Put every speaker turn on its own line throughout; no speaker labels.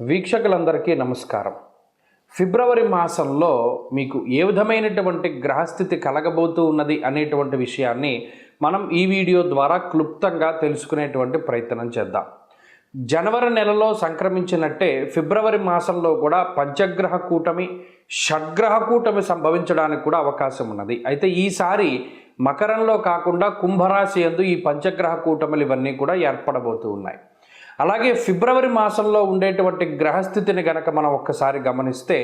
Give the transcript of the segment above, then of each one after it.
వీక్షకులందరికీ నమస్కారం. ఫిబ్రవరి మాసంలో మీకు ఏ విధమైనటువంటి గ్రహస్థితి కలగబోతూ ఉన్నది అనేటువంటి విషయాన్ని మనం ఈ వీడియో ద్వారా క్లుప్తంగా తెలుసుకునేటువంటి ప్రయత్నం చేద్దాం. జనవరి నెలలో సంక్రమించినట్టే ఫిబ్రవరి మాసంలో కూడా పంచగ్రహ కూటమి, షడ్గ్రహ కూటమి సంభవించడానికి కూడా అవకాశం ఉన్నది. అయితే ఈసారి మకరంలో కాకుండా కుంభరాశి యందు ఈ పంచగ్రహ కూటములు ఇవన్నీ కూడా ఏర్పడబోతూ ఉన్నాయి. అలాగే ఫిబ్రవరి మాసంలో ఉండేటువంటి గ్రహస్థితిని గనక మనం ఒక్కసారి గమనిస్తే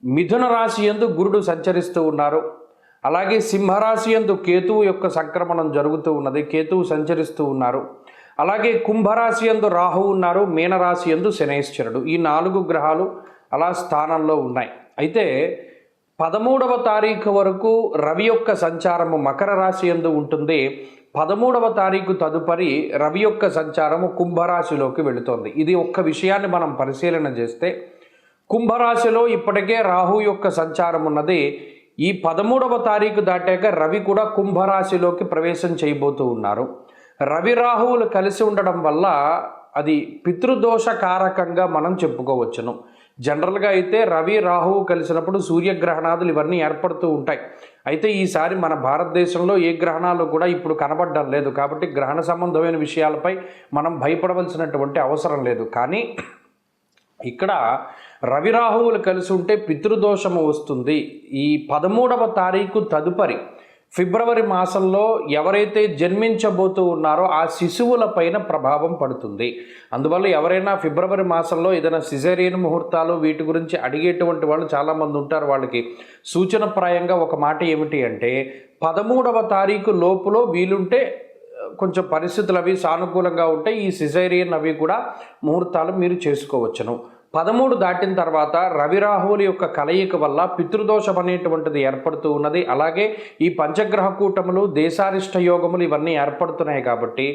మిథున రాశి యందు గురుడు సంచరిస్తూ ఉన్నారు. అలాగే సింహరాశి యందు కేతువు యొక్క సంక్రమణం జరుగుతూ ఉన్నది, కేతువు సంచరిస్తూ ఉన్నారు. అలాగే కుంభరాశి యందు రాహువు ఉన్నారు, మీనరాశి యందు శనైశ్వరుడు. ఈ 4 గ్రహాలు అలా స్థానంలో ఉన్నాయి. అయితే 13వ తారీఖు వరకు రవి యొక్క సంచారము మకర రాశి యందు ఉంటుంది. 13వ తారీఖు తదుపరి రవి యొక్క సంచారము కుంభరాశిలోకి వెళుతోంది. ఇది ఒక్క విషయాన్ని మనం పరిశీలన చేస్తే కుంభరాశిలో ఇప్పటికే రాహు యొక్క సంచారం ఉన్నది. ఈ 13వ తారీఖు దాటాక రవి కూడా కుంభరాశిలోకి ప్రవేశం చేయబోతూ ఉన్నారు. రవి రాహువులు కలిసి ఉండడం వల్ల అది పితృదోషకారకంగా మనం చెప్పుకోవచ్చును. జనరల్గా అయితే రవి రాహువు కలిసినప్పుడు సూర్యగ్రహణాదులు ఇవన్నీ ఏర్పడుతూ ఉంటాయి. అయితే ఈసారి మన భారతదేశంలో ఏ గ్రహణాలు కూడా ఇప్పుడు కనబడడం లేదు. కాబట్టి గ్రహణ సంబంధమైన విషయాలపై మనం భయపడవలసినటువంటి అవసరం లేదు. కానీ ఇక్కడ రవి రాహువులు కలిసి ఉంటే పితృదోషము వస్తుంది. ఈ 13వ తారీఖు తదుపరి ఫిబ్రవరి మాసంలో ఎవరైతే జన్మించబోతూ ఉన్నారో ఆ శిశువుల పైన ప్రభావం పడుతుంది. అందువల్ల ఎవరైనా ఫిబ్రవరి మాసంలో ఏదైనా సిజేరియన్ ముహూర్తాలు వీటి గురించి అడిగేటువంటి వాళ్ళు చాలామంది ఉంటారు. వాళ్ళకి సూచనప్రాయంగా ఒక మాట ఏమిటి అంటే 13వ తారీఖు లోపులో వీలుంటే కొంచెం పరిస్థితులు అవి సానుకూలంగా ఉంటే ఈ సిజేరియన్ అవి కూడా ముహూర్తాలు మీరు చేసుకోవచ్చును. 13 దాటిన తర్వాత రవి రాహువుల యొక్క కలయిక వల్ల పితృదోషం అనేటువంటిది ఏర్పడుతూ ఉన్నది. అలాగే ఈ పంచగ్రహ కూటములు, దేశారిష్ట యోగములు ఇవన్నీ ఏర్పడుతున్నాయి కాబట్టి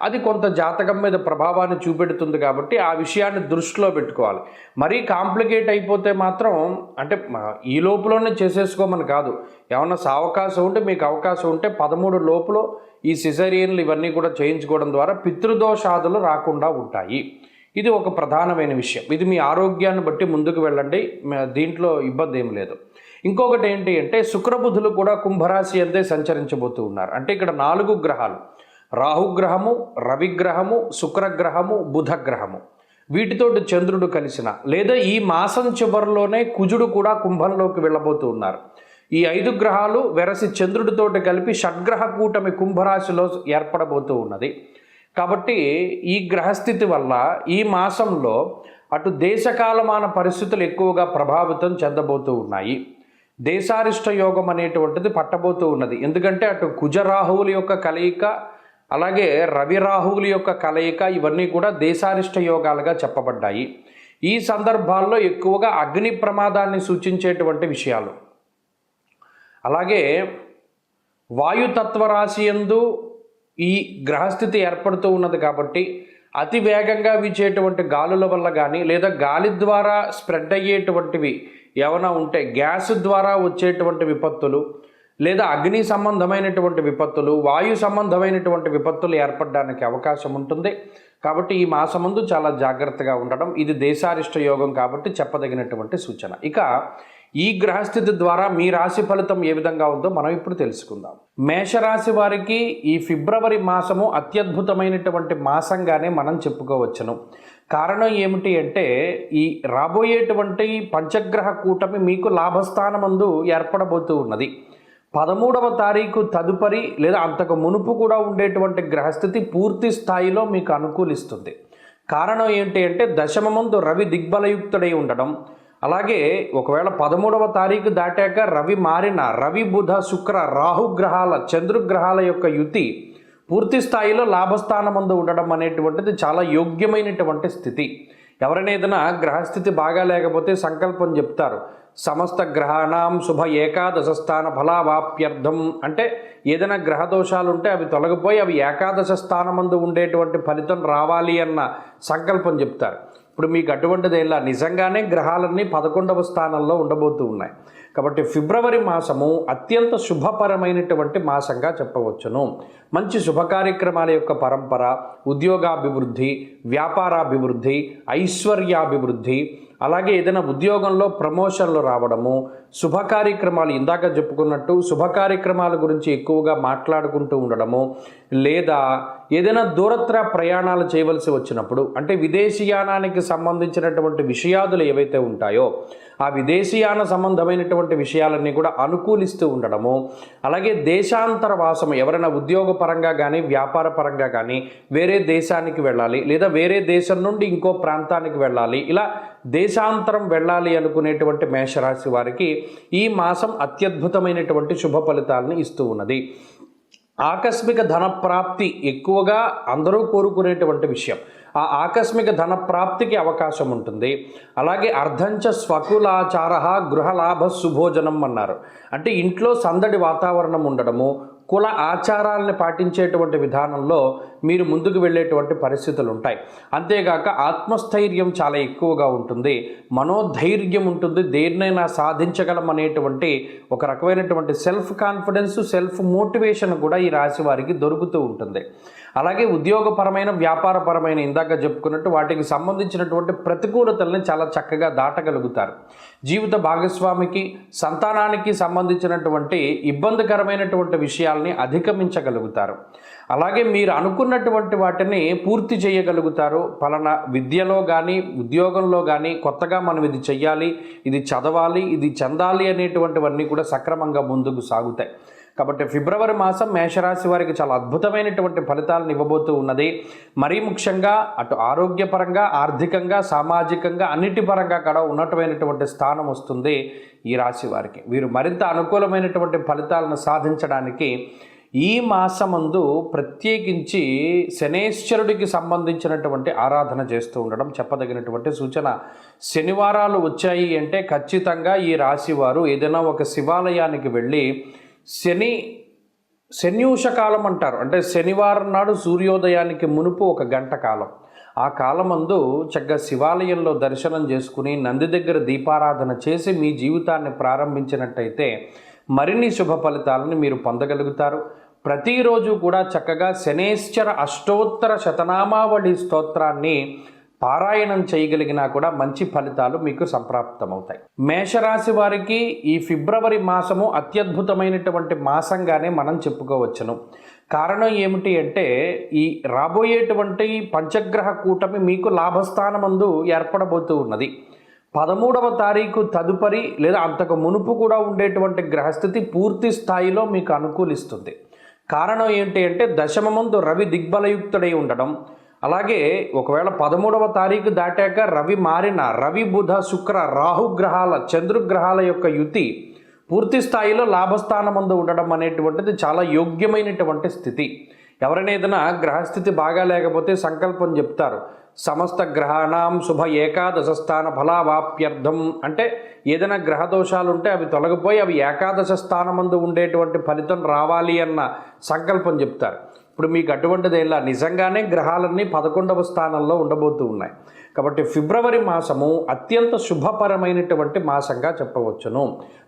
అది కొంత జాతకం మీద ప్రభావాన్ని చూపెడుతుంది. కాబట్టి ఆ విషయాన్ని దృష్టిలో పెట్టుకోవాలి. మరీ కాంప్లికేట్ అయిపోతే మాత్రం అంటే ఈ లోపులోనే చేసేసుకోమని కాదు. ఏమన్నా అవకాశం ఉంటే మీకు అవకాశం ఉంటే 13 లోపులో ఈ సిజేరియన్లు ఇవన్నీ కూడా చేయించుకోవడం ద్వారా పితృదోషాదులు రాకుండా ఉంటాయి. ఇది ఒక ప్రధానమైన విషయం. ఇది మీ ఆరోగ్యాన్ని బట్టి ముందుకు వెళ్ళండి, దీంట్లో ఇబ్బంది ఏం లేదు. ఇంకొకటి ఏంటి అంటే శుక్రబుధులు కూడా కుంభరాశి అంతే సంచరించబోతూ ఉన్నారు. అంటే ఇక్కడ 4 గ్రహాలు, రాహుగ్రహము, రవిగ్రహము, శుక్రగ్రహము, బుధగ్రహము, వీటితోటి చంద్రుడు కలిసిన లేదా ఈ మాసం చివరిలోనే కుజుడు కూడా కుంభంలోకి వెళ్ళబోతూ ఉన్నారు. ఈ 5 గ్రహాలు వెరసి చంద్రుడితోటి కలిపి షడ్గ్రహ కూటమి కుంభరాశిలో ఏర్పడబోతూ ఉన్నది. కాబట్టి ఈ గ్రహస్థితి వల్ల ఈ మాసంలో అటు దేశకాలమాన పరిస్థితులు ఎక్కువగా ప్రభావితం చెందబోతూ ఉన్నాయి. దేశారిష్ట యోగం అనేటువంటిది పట్టబోతూ ఉన్నది. ఎందుకంటే అటు కుజరాహువుల యొక్క కలయిక, అలాగే రవి రాహువుల యొక్క కలయిక ఇవన్నీ కూడా దేశారిష్ట యోగాలుగా చెప్పబడ్డాయి. ఈ సందర్భాల్లో ఎక్కువగా అగ్ని ప్రమాదాన్ని సూచించేటువంటి విషయాలు, అలాగే వాయుతత్వ రాశి యందు ఈ గ్రహస్థితి ఏర్పడుతూ ఉన్నది. కాబట్టి అతి వేగంగా వీచేటువంటి గాలుల వల్ల కానీ లేదా గాలి ద్వారా స్ప్రెడ్ అయ్యేటువంటివి ఏమైనా ఉంటే గ్యాస్ ద్వారా వచ్చేటువంటి విపత్తులు లేదా అగ్ని సంబంధమైనటువంటి విపత్తులు, వాయు సంబంధమైనటువంటి విపత్తులు ఏర్పడడానికి అవకాశం ఉంటుంది. కాబట్టి ఈ మాసమందు చాలా జాగ్రత్తగా ఉండడం, ఇది దేశారిష్ట యోగం కాబట్టి చెప్పదగినటువంటి సూచన. ఇక ఈ గ్రహస్థితి ద్వారా మీ రాశి ఫలితం ఏ విధంగా ఉందో మనం ఇప్పుడు తెలుసుకుందాం. మేషరాశి వారికి ఈ ఫిబ్రవరి మాసము అత్యద్భుతమైనటువంటి మాసంగానే మనం చెప్పుకోవచ్చును. కారణం ఏమిటి అంటే ఈ రాబోయేటువంటి పంచగ్రహ కూటమి మీకు లాభస్థానమందు ఏర్పడబోతూ ఉన్నది. 13వ తారీఖు తదుపరి లేదా అంతకు మునుపు కూడా ఉండేటువంటి గ్రహస్థితి పూర్తి స్థాయిలో మీకు అనుకూలిస్తుంది. కారణం ఏంటి అంటే దశమమందు రవి దిగ్బలయుక్తుడై ఉండడం, అలాగే ఒకవేళ 13వ తారీఖు దాటాక రవి మారిన రవి బుధ శుక్ర రాహుగ్రహాల చంద్రుగ్రహాల యొక్క యుతి పూర్తి స్థాయిలో లాభస్థానమందు ఉండడం అనేటువంటిది చాలా యోగ్యమైనటువంటి స్థితి. ఎవరైనా ఏదైనా గ్రహస్థితి బాగా లేకపోతే సంకల్పం చెప్తారు, సమస్త గ్రహాణం శుభ ఏకాదశ స్థాన ఫలావాప్యర్థం. అంటే ఏదైనా గ్రహ దోషాలు ఉంటే అవి తొలగిపోయి అవి ఏకాదశ స్థానమందు ఉండేటువంటి ఫలితం రావాలి అన్న సంకల్పం చెప్తారు. ఇప్పుడు మీకు అటువంటిది ఎలా నిజంగానే గ్రహాలన్నీ 11వ స్థానంలో ఉండబోతూ ఉన్నాయి. కాబట్టి ఫిబ్రవరి మాసము అత్యంత శుభపరమైనటువంటి మాసంగా చెప్పవచ్చును. మంచి శుభ కార్యక్రమాల యొక్క పరంపర, ఉద్యోగాభివృద్ధి, వ్యాపారాభివృద్ధి, ఐశ్వర్యాభివృద్ధి, అలాగే ఏదైనా ఉద్యోగంలో ప్రమోషన్లు రావడము, శుభ కార్యక్రమాలు ఇందాక చెప్పుకున్నట్టు శుభ కార్యక్రమాల గురించి ఎక్కువగా మాట్లాడుకుంటూ ఉండడము, లేదా ఏదైనా దూరత్ర ప్రయాణాలు చేయవలసి వచ్చినప్పుడు అంటే విదేశీయానానికి సంబంధించినటువంటి విషయాదులు ఏవైతే ఉంటాయో ఆ విదేశీయాన సంబంధమైనటువంటి విషయాలన్నీ కూడా అనుకూలిస్తూ ఉండడము, అలాగే దేశాంతర వాసము ఎవరైనా ఉద్యోగపరంగా కానీ వ్యాపార పరంగా కానీ వేరే దేశానికి వెళ్ళాలి లేదా వేరే దేశం నుండి ఇంకో ప్రాంతానికి వెళ్ళాలి, ఇలా దేశాంతరం వెళ్ళాలి అనుకునేటువంటి మేషరాశి వారికి ఈ మాసం అత్యద్భుతమైనటువంటి శుభ ఫలితాలను ఇస్తూ ఉన్నది. ఆకస్మిక ధన ప్రాప్తి ఎక్కువగా అందరూ కోరుకునేటువంటి విషయం. ఆ ఆకస్మిక ధన ప్రాప్తికి అవకాశం ఉంటుంది. అలాగే అర్ధంచ స్వకులాచార గృహలాభ శుభోజనం అన్నారు. అంటే ఇంట్లో సందడి వాతావరణం ఉండడము, కుల ఆచారాలను పాటించేటువంటి విధానంలో మీరు ముందుకు వెళ్ళేటువంటి పరిస్థితులు ఉంటాయి. అంతేగాక ఆత్మస్థైర్యం చాలా ఎక్కువగా ఉంటుంది, మనోధైర్యం ఉంటుంది, దేన్నైనా సాధించగలం అనేటువంటి ఒక రకమైనటువంటి సెల్ఫ్ కాన్ఫిడెన్స్, సెల్ఫ్ మోటివేషన్ కూడా ఈ రాశి వారికి దొరుకుతూ ఉంటుంది. అలాగే ఉద్యోగపరమైన వ్యాపారపరమైన ఇందాక చెప్పుకున్నట్టు వాటికి సంబంధించినటువంటి ప్రతికూలతల్ని చాలా చక్కగా దాటగలుగుతారు. జీవిత భాగస్వామికి సంతానానికి సంబంధించినటువంటి ఇబ్బందికరమైనటువంటి విషయాల్ని అధిగమించగలుగుతారు. అలాగే మీరు అనుకున్నటువంటి వాటిని పూర్తి చేయగలుగుతారు. పలానా విద్యలో కానీ ఉద్యోగంలో కానీ కొత్తగా మనం ఇది చెయ్యాలి, ఇది చదవాలి, ఇది చెందాలి అనేటువంటివన్నీ కూడా సక్రమంగా ముందుకు సాగుతాయి. కాబట్టి ఫిబ్రవరి మాసం మేషరాశి వారికి చాలా అద్భుతమైనటువంటి ఫలితాలను ఇవ్వబోతూ ఉన్నది. మరీ ముఖ్యంగా అటు ఆరోగ్యపరంగా, ఆర్థికంగా, సామాజికంగా అన్నిటి పరంగా కూడా ఉన్నతమైనటువంటి స్థానం వస్తుంది ఈ రాశి వారికి. వీరు మరింత అనుకూలమైనటువంటి ఫలితాలను సాధించడానికి ఈ మాసమందు ప్రత్యేకించి శనేశ్వరుడికి సంబంధించినటువంటి ఆరాధన చేస్తూ ఉండడం చెప్పదగినటువంటి సూచన. శనివారాలు వచ్చాయి అంటే ఖచ్చితంగా ఈ రాశి వారు ఏదైనా ఒక శివాలయానికి వెళ్ళి శన్యూషకాలం అంటారు, అంటే శనివారం నాడు సూర్యోదయానికి మునుపు 1 గంట కాలం, ఆ కాలమందు చక్కగా శివాలయంలో దర్శనం చేసుకుని నంది దగ్గర దీపారాధన చేసి మీ జీవితాన్ని ప్రారంభించినట్టయితే మరిన్ని శుభ ఫలితాలను మీరు పొందగలుగుతారు. ప్రతిరోజు కూడా చక్కగా శనేశ్వర అష్టోత్తర శతనామావళి స్తోత్రాన్ని పారాయణం చేయగలిగినా కూడా మంచి ఫలితాలు మీకు సంప్రాప్తమవుతాయి. మేషరాశి వారికి ఈ ఫిబ్రవరి మాసము అత్యద్భుతమైనటువంటి మాసంగానే మనం చెప్పుకోవచ్చును. కారణం ఏమిటి అంటే ఈ రాబోయేటువంటి పంచగ్రహ కూటమి మీకు లాభస్థానమందు ఏర్పడబోతూ ఉన్నది. 13వ తారీఖు తదుపరి లేదా అంతకు మునుపు కూడా ఉండేటువంటి గ్రహస్థితి పూర్తి స్థాయిలో మీకు అనుకూలిస్తుంది. కారణం ఏంటి అంటే దశమమందు రవి దిగ్బలయుక్తుడై ఉండడం, అలాగే ఒకవేళ 13వ తారీఖు దాటాక రవి మారిన రవి బుధ శుక్ర రాహుగ్రహాల చంద్రుగ్రహాల యొక్క యుతి పూర్తి స్థాయిలో లాభస్థానమందు ఉండడం అనేటువంటిది చాలా యోగ్యమైనటువంటి స్థితి. ఎవరైనా ఏదైనా గ్రహస్థితి బాగా లేకపోతే సంకల్పం చెప్తారు, సమస్త గ్రహాణం శుభ ఏకాదశ స్థాన ఫలావాప్యర్థం, అంటే ఏదైనా గ్రహ దోషాలు ఉంటే అవి తొలగిపోయి అవి ఏకాదశ స్థానమందు ఉండేటువంటి ఫలితం రావాలి అన్న సంకల్పం చెప్తారు. ఇప్పుడు మీకు అటువంటిదేలా నిజంగానే గ్రహాలన్నీ 11వ స్థానంలో ఉండబోతూ ఉన్నాయి. కాబట్టి ఫిబ్రవరి మాసము అత్యంత శుభపరమైనటువంటి మాసంగా చెప్పవచ్చును.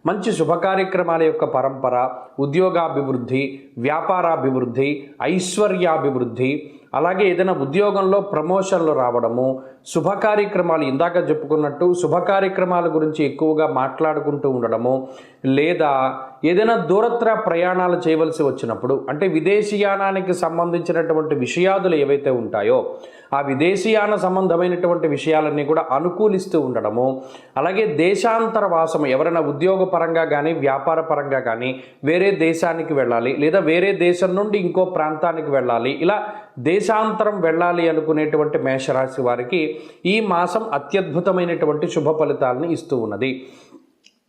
మంచి శుభ కార్యక్రమాల యొక్క పరంపర, ఉద్యోగాభివృద్ధి, వ్యాపారాభివృద్ధి, ఐశ్వర్యాభివృద్ధి, అలాగే ఏదైనా ఉద్యోగంలో ప్రమోషన్లు రావడము, శుభ కార్యక్రమాలు ఇందాక చెప్పుకున్నట్టు శుభ కార్యక్రమాల గురించి ఎక్కువగా మాట్లాడుకుంటూ ఉండడము, లేదా ఏదైనా దూరత్ర ప్రయాణాలు చేయవలసి వచ్చినప్పుడు అంటే విదేశీయానానికి సంబంధించినటువంటి విషయాదులు ఏవైతే ఉంటాయో ఆ విదేశీయాన సంబంధమైనటువంటి విషయాలన్నీ కూడా అనుకూలిస్తూ ఉండడము, అలాగే దేశాంతర వాసము ఎవరైనా ఉద్యోగపరంగా కానీ వ్యాపార పరంగా కానీ వేరే దేశానికి వెళ్ళాలి లేదా వేరే దేశం నుండి ఇంకో ప్రాంతానికి వెళ్ళాలి, ఇలా దేశాంతరం వెళ్ళాలి అనుకునేటువంటి మేషరాశి వారికి ఈ మాసం అత్యద్భుతమైనటువంటి శుభ ఫలితాలను ఇస్తూ ఉన్నది.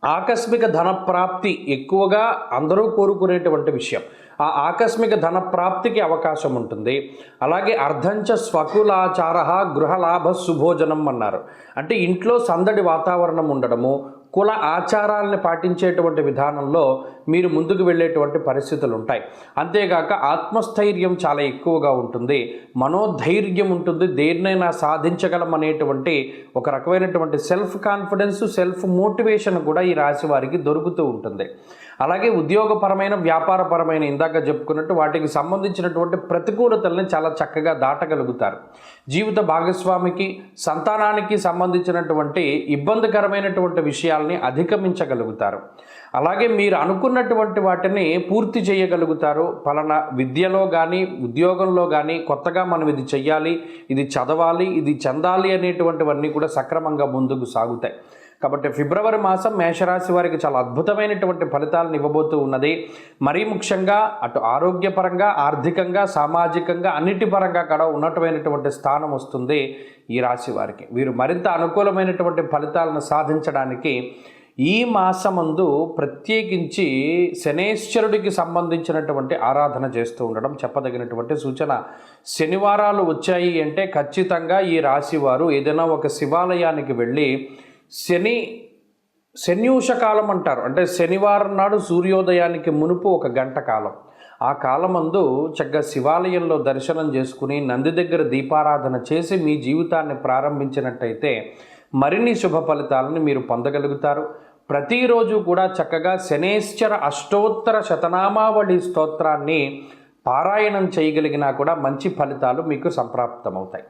ఆకస్మిక ధన ప్రాప్తి ఎక్కువగా అందరూ కోరుకునేటువంటి విషయం. ఆ ఆకస్మిక ధన ప్రాప్తికి అవకాశం ఉంటుంది. అలాగే అర్ధంచ స్వకులాచార గృహలాభ శుభోజనం అన్నారు. అంటే ఇంట్లో సందడి వాతావరణం ఉండడము, కుల ఆచారాలను పాటించేటువంటి విధానంలో మీరు ముందుకు వెళ్ళేటువంటి పరిస్థితులు ఉంటాయి. అంతేగాక ఆత్మస్థైర్యం చాలా ఎక్కువగా ఉంటుంది, మనోధైర్యం ఉంటుంది, దేన్నైనా సాధించగలం అనేటువంటి ఒక రకమైనటువంటి సెల్ఫ్ కాన్ఫిడెన్స్, సెల్ఫ్ మోటివేషన్ కూడా ఈ రాశి వారికి దొరుకుతూ ఉంటుంది. అలాగే ఉద్యోగపరమైన, వ్యాపారపరమైన ఇందాక చెప్పుకున్నట్టు వాటికి సంబంధించినటువంటి ప్రతికూలతల్ని చాలా చక్కగా దాటగలుగుతారు. జీవిత భాగస్వామికి, సంతానానికి సంబంధించినటువంటి ఇబ్బందికరమైనటువంటి విషయాల్ని అధిగమించగలుగుతారు. అలాగే మీరు అనుకున్నటువంటి వాటిని పూర్తి చేయగలుగుతారు. పలానా విద్యలో కానీ, ఉద్యోగంలో కానీ కొత్తగా మనం ఇది చెయ్యాలి, ఇది చదవాలి, ఇది చెందాలి అనేటువంటివన్నీ కూడా సక్రమంగా ముందుకు సాగుతాయి. కాబట్టి ఫిబ్రవరి మాసం మేషరాశి వారికి చాలా అద్భుతమైనటువంటి ఫలితాలను ఇవ్వబోతూ ఉన్నది. మరీ ముఖ్యంగా అటు ఆరోగ్యపరంగా, ఆర్థికంగా, సామాజికంగా అన్నిటి పరంగా కూడా ఉన్నతమైనటువంటి స్థానం వస్తుంది ఈ రాశి వారికి. వీరు మరింత అనుకూలమైనటువంటి ఫలితాలను సాధించడానికి ఈ మాసమందు ప్రత్యేకించి శనేశ్వరుడికి సంబంధించినటువంటి ఆరాధన చేస్తూ ఉండడం చెప్పదగినటువంటి సూచన. శనివారాలు వచ్చాయి అంటే ఖచ్చితంగా ఈ రాశి వారు ఏదైనా ఒక శివాలయానికి వెళ్ళి శన్యూషకాలం అంటారు, అంటే శనివారం నాడు సూర్యోదయానికి మునుపు 1 గంట కాలం, ఆ కాలమందు చక్కగా శివాలయంలో దర్శనం చేసుకుని నంది దగ్గర దీపారాధన చేసి మీ జీవితాన్ని ప్రారంభించినట్టయితే మరిన్ని శుభ ఫలితాలను మీరు పొందగలుగుతారు. ప్రతిరోజు కూడా చక్కగా శనేశ్వర అష్టోత్తర శతనామావళి స్తోత్రాన్ని పారాయణం చేయగలిగినా కూడా మంచి ఫలితాలు మీకు సంప్రాప్తమవుతాయి.